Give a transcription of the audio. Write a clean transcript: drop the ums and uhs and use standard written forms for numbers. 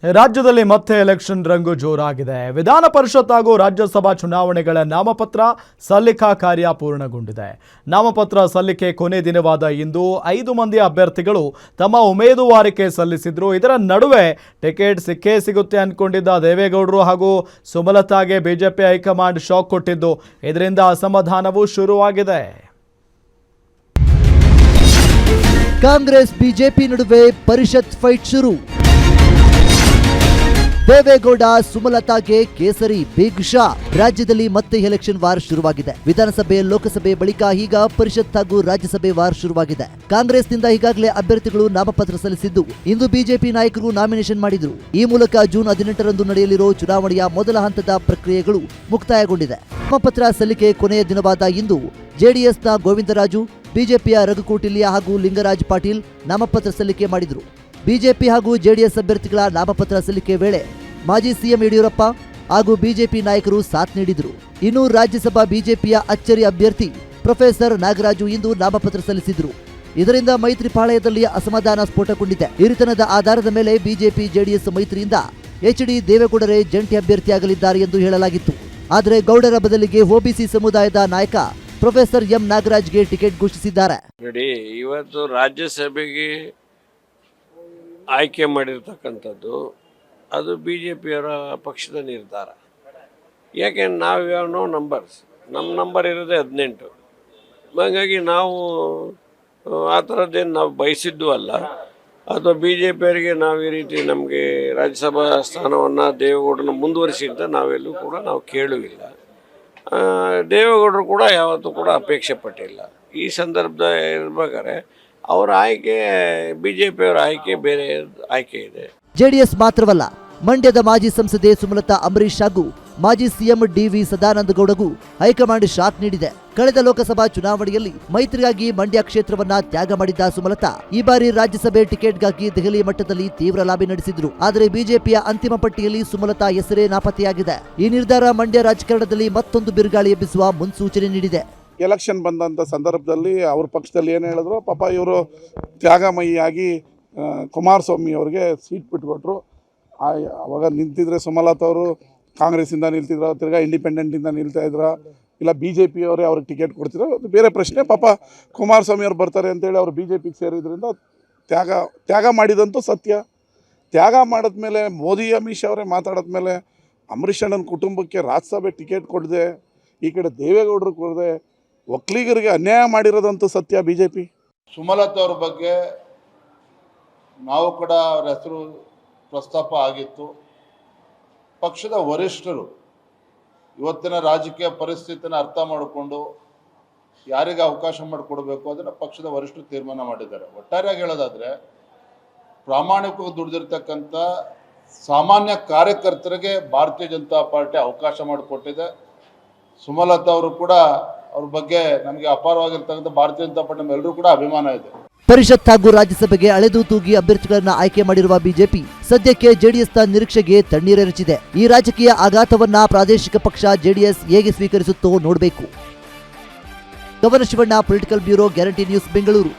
ರಾಜ್ಯದಲ್ಲಿ ಮತ್ತೆ ಎಲೆಕ್ಷನ್ ರಂಗು ಜೋರಾಗಿದೆ. ವಿಧಾನ ಪರಿಷತ್ ಹಾಗೂ ರಾಜ್ಯಸಭಾ ಚುನಾವಣೆಗಳ ನಾಮಪತ್ರ ಸಲ್ಲಿಕಾ ಕಾರ್ಯ ಪೂರ್ಣಗೊಂಡಿದೆ. ನಾಮಪತ್ರ ಸಲ್ಲಿಕೆ ಕೊನೆ ದಿನವಾದ ಇಂದು 5 ಮಂದಿ ಅಭ್ಯರ್ಥಿಗಳು ತಮ್ಮ ಉಮೇದುವಾರಿಕೆ ಸಲ್ಲಿಸಿದ್ರು. ಇದರ ನಡುವೆ ಟಿಕೆಟ್ ಸಿಕ್ಕೇ ಸಿಗುತ್ತೆ ಅನ್ಕೊಂಡಿದ್ದ ದೇವೇಗೌಡರು ಹಾಗೂ ಸುಮಲತಾಗೆ ಬಿಜೆಪಿ ಹೈಕಮಾಂಡ್ ಶಾಕ್ ಕೊಟ್ಟಿದ್ದು, ಇದರಿಂದ ಅಸಮಾಧಾನವೂ ಶುರುವಾಗಿದೆ. ಕಾಂಗ್ರೆಸ್ ಬಿಜೆಪಿ ನಡುವೆ ಪರಿಷತ್ ಫೈಟ್ ಶುರು. ದೇವೇಗೌಡ ಸುಮಲತಾಗೆ ಕೇಸರಿ ಬಿಗ್ ಶಾ. ರಾಜ್ಯದಲ್ಲಿ ಮತ್ತೆ ಎಲೆಕ್ಷನ್ ವಾರ್ ಶುರುವಾಗಿದೆ. ವಿಧಾನಸಭೆ ಲೋಕಸಭೆ ಬಳಿಕ ಈಗ ಪರಿಷತ್ ಹಾಗೂ ರಾಜ್ಯಸಭೆ ವಾರ್ ಶುರುವಾಗಿದೆ. ಕಾಂಗ್ರೆಸ್ನಿಂದ ಈಗಾಗಲೇ ಅಭ್ಯರ್ಥಿಗಳು ನಾಮಪತ್ರ ಸಲ್ಲಿಸಿದ್ದು, ಇಂದು ಬಿಜೆಪಿ ನಾಯಕರು ನಾಮಿನೇಷನ್ ಮಾಡಿದ್ರು. ಈ ಮೂಲಕ ಜೂನ್ 18ರಂದು ನಡೆಯಲಿರೋ ಚುನಾವಣೆಯ ಮೊದಲ ಹಂತದ ಪ್ರಕ್ರಿಯೆಗಳು ಮುಕ್ತಾಯಗೊಂಡಿದೆ. ನಾಮಪತ್ರ ಸಲ್ಲಿಕೆ ಕೊನೆಯ ದಿನವಾದ ಇಂದು ಜೆಡಿಎಸ್ನ ಗೋವಿಂದರಾಜು, ಬಿಜೆಪಿಯ ರಘುಕೋಟಿಲ್ಯ ಹಾಗೂ ಲಿಂಗರಾಜ್ ಪಾಟೀಲ್ ನಾಮಪತ್ರ ಸಲ್ಲಿಕೆ ಮಾಡಿದ್ರು. ಬಿಜೆಪಿ ಹಾಗೂ ಜೆಡಿಎಸ್ ಅಭ್ಯರ್ಥಿಗಳ ನಾಮಪತ್ರ ಸಲ್ಲಿಕೆ ವೇಳೆ ಮಾಜಿ ಸಿಎಂ ಯಡಿಯೂರಪ್ಪ ಹಾಗೂ ಬಿಜೆಪಿ ನಾಯಕರು ಸಾಥ್ ನೀಡಿದರು. ಇನ್ನು ರಾಜ್ಯಸಭಾ ಬಿಜೆಪಿಯ ಅಚ್ಚರಿ ಅಭ್ಯರ್ಥಿ ಪ್ರೊಫೆಸರ್ ನಾಗರಾಜು ಇಂದು ನಾಮಪತ್ರ ಸಲ್ಲಿಸಿದರು. ಇದರಿಂದ ಮೈತ್ರಿ ಪಾಳೆಯದಲ್ಲಿ ಅಸಮಾಧಾನ ಸ್ಫೋಟಗೊಂಡಿದೆ. ಹಿರಿತನದ ಆಧಾರದ ಮೇಲೆ ಬಿಜೆಪಿ ಜೆಡಿಎಸ್ ಮೈತ್ರಿಯಿಂದ ಎಚ್.ಡಿ. ದೇವೇಗೌಡರೇ ಜಂಟಿ ಅಭ್ಯರ್ಥಿಯಾಗಲಿದ್ದಾರೆ ಎಂದು ಹೇಳಲಾಗಿತ್ತು. ಆದರೆ ಗೌಡರ ಬದಲಿಗೆ ಒಬಿಸಿ ಸಮುದಾಯದ ನಾಯಕ ಪ್ರೊಫೆಸರ್ ಎಂ ನಾಗರಾಜ್ಗೆ ಟಿಕೆಟ್ ಘೋಷಿಸಿದ್ದಾರೆ. ಇವತ್ತು ರಾಜ್ಯಸಭೆಗೆ ಆಯ್ಕೆ ಮಾಡಿರ್ತಕ್ಕಂಥದ್ದು ಅದು ಬಿಜೆಪಿಯವರ ಪಕ್ಷದ ನಿರ್ಧಾರ. ಯಾಕೆಂದ್ರೆ ನಾವು ನಂಬರ್ಸ್, ನಮ್ಮ ನಂಬರ್ ಇರೋದೇ 18. ಹಾಗಾಗಿ ನಾವು ಆ ಥರದ್ದೇನು ನಾವು ಬಯಸಿದ್ದು ಅಲ್ಲ. ಅಥವಾ ಬಿ ಜೆ ಪಿಯವರಿಗೆ ನಾವು ಈ ರೀತಿ ನಮಗೆ ರಾಜ್ಯಸಭಾ ಸ್ಥಾನವನ್ನು ದೇವೇಗೌಡರನ್ನ ಮುಂದುವರಿಸಿ ಅಂತ ನಾವೆಲ್ಲೂ ಕೂಡ ನಾವು ಕೇಳುವಿಲ್ಲ. ದೇವೇಗೌಡರು ಕೂಡ ಯಾವತ್ತೂ ಕೂಡ ಅಪೇಕ್ಷೆ ಪಟ್ಟಿಲ್ಲ. ಈ ಸಂದರ್ಭದ ಇರ್ಬೇಕಾದ್ರೆ ಅವರ ಆಯ್ಕೆ, ಬಿಜೆಪಿಯವರ ಆಯ್ಕೆ ಬೇರೆ ಆಯ್ಕೆ ಇದೆ. ಜೆಡಿಎಸ್ ಮಾತ್ರವಲ್ಲ, ಮಂಡ್ಯದ ಮಾಜಿ ಸಂಸದೆ ಸುಮಲತಾ ಅಂಬರೀಶ್ ಹಾಗೂ ಮಾಜಿ ಸಿಎಂ ಡಿ.ವಿ. ಸದಾನಂದಗೌಡಗೂ ಹೈಕಮಾಂಡ್ ಶಾಕ್ ನೀಡಿದೆ. ಕಳೆದ ಲೋಕಸಭಾ ಚುನಾವಣೆಯಲ್ಲಿ ಮೈತ್ರಿಗಾಗಿ ಮಂಡ್ಯ ಕ್ಷೇತ್ರವನ್ನ ತ್ಯಾಗ ಮಾಡಿದ್ದ ಸುಮಲತಾ ಈ ಬಾರಿ ರಾಜ್ಯಸಭೆ ಟಿಕೆಟ್ಗಾಗಿ ದೆಹಲಿ ಮಟ್ಟದಲ್ಲಿ ತೀವ್ರ ಲಾಬಿ ನಡೆಸಿದ್ರು. ಆದರೆ ಬಿಜೆಪಿಯ ಅಂತಿಮ ಪಟ್ಟಿಯಲ್ಲಿ ಸುಮಲತಾ ಹೆಸರೇ ನಾಪತ್ತೆಯಾಗಿದೆ. ಈ ನಿರ್ಧಾರ ಮಂಡ್ಯ ರಾಜಕಾರಣದಲ್ಲಿ ಮತ್ತೊಂದು ಬಿರುಗಾಳಿ ಎಬ್ಬಿಸುವ ಮುನ್ಸೂಚನೆ ನೀಡಿದೆ. ಎಲೆಕ್ಷನ್ ಬಂದಂಥ ಸಂದರ್ಭದಲ್ಲಿ ಅವ್ರ ಪಕ್ಷದಲ್ಲಿ ಏನು ಹೇಳಿದ್ರು, ಪಾಪ ಇವರು ತ್ಯಾಗಮಯಿಯಾಗಿ ಕುಮಾರಸ್ವಾಮಿ ಅವ್ರಿಗೆ ಸೀಟ್ ಬಿಟ್ಕೊಟ್ರು. ಅವಾಗ ನಿಂತಿದ್ರೆ ಸುಮಲತಾ ಅವರು ಕಾಂಗ್ರೆಸ್ಸಿಂದ ನಿಲ್ತಿದ್ರು, ತಿರ್ಗಾ ಇಂಡಿಪೆಂಡೆಂಟಿಂದ ನಿಲ್ತಾ ಇದ್ರು, ಇಲ್ಲ ಬಿ ಜೆ ಪಿಯವರೇ ಅವ್ರಿಗೆ ಟಿಕೆಟ್ ಕೊಡ್ತಿದ್ರು, ಅದು ಬೇರೆ ಪ್ರಶ್ನೆ. ಪಾಪ ಕುಮಾರಸ್ವಾಮಿ ಅವ್ರು ಬರ್ತಾರೆ ಅಂತೇಳಿ ಅವರು ಬಿ ಜೆ ಪಿಗೆ ಸೇರಿದ್ರಿಂದ ತ್ಯಾಗ ಮಾಡಿದಂತೂ ಸತ್ಯ. ತ್ಯಾಗ ಮಾಡಿದ್ಮೇಲೆ ಮೋದಿ ಅಮಿತ್ ಶಾ ಅವರೇ ಮಾತಾಡಿದ್ಮೇಲೆ ಅಂಬರೀಷ್ ಅಣ್ಣನ ಕುಟುಂಬಕ್ಕೆ ರಾಜ್ಯಸಭೆ ಟಿಕೆಟ್ ಕೊಡದೆ, ಈ ಕಡೆ ದೇವೇಗೌಡರು ಕೊಡದೆ ಒಕ್ಕಲಿಗರಿಗೆ ಅನ್ಯಾಯ ಮಾಡಿರೋದಂತೂ ಸತ್ಯ ಬಿ ಜೆ ಪಿ. ಸುಮಲತಾ ಅವ್ರ ಬಗ್ಗೆ ನಾವು ಕೂಡ ಅವರ ಹೆಸರು ಪ್ರಸ್ತಾಪ ಆಗಿತ್ತು. ಪಕ್ಷದ ವರಿಷ್ಠರು ಇವತ್ತಿನ ರಾಜಕೀಯ ಪರಿಸ್ಥಿತಿನ ಅರ್ಥ ಮಾಡಿಕೊಂಡು ಯಾರಿಗೆ ಅವಕಾಶ ಮಾಡಿಕೊಡ್ಬೇಕು ಅದನ್ನು ಪಕ್ಷದ ವರಿಷ್ಠರು ತೀರ್ಮಾನ ಮಾಡಿದ್ದಾರೆ. ಒಟ್ಟಾರೆಯಾಗಿ ಹೇಳೋದಾದರೆ, ಪ್ರಾಮಾಣಿಕವಾಗಿ ದುಡಿದಿರ್ತಕ್ಕಂಥ ಸಾಮಾನ್ಯ ಕಾರ್ಯಕರ್ತರಿಗೆ ಭಾರತೀಯ ಜನತಾ ಪಾರ್ಟಿ ಅವಕಾಶ ಮಾಡಿಕೊಟ್ಟಿದೆ. ಸುಮಲತಾ ಅವರು ಕೂಡ ಅವ್ರ ಬಗ್ಗೆ ನಮಗೆ ಅಪಾರವಾಗಿರ್ತಕ್ಕಂಥ ಭಾರತೀಯ ಜನತಾ ಪಾರ್ಟಿ ನಮ್ಮೆಲ್ಲರೂ ಕೂಡ ಅಭಿಮಾನ ಇದೆ. ಪರಿಷತ್ ಹಾಗೂ ರಾಜ್ಯಸಭೆಗೆ ಅಳೆದು ತೂಗಿ ಅಭ್ಯರ್ಥಿಗಳನ್ನ ಆಯ್ಕೆ ಮಾಡಿರುವ ಬಿಜೆಪಿ ಸದ್ಯಕ್ಕೆ ಜೆಡಿಎಸ್ನ ನಿರೀಕ್ಷೆಗೆ ತಣ್ಣೀರೆರಚಿದೆ. ಈ ರಾಜಕೀಯ ಆಘಾತವನ್ನ ಪ್ರಾದೇಶಿಕ ಪಕ್ಷ ಜೆಡಿಎಸ್ ಹೇಗೆ ಸ್ವೀಕರಿಸುತ್ತೋ ನೋಡಬೇಕು. Gagana Shivanna, political bureau, guarantee news, Bengaluru.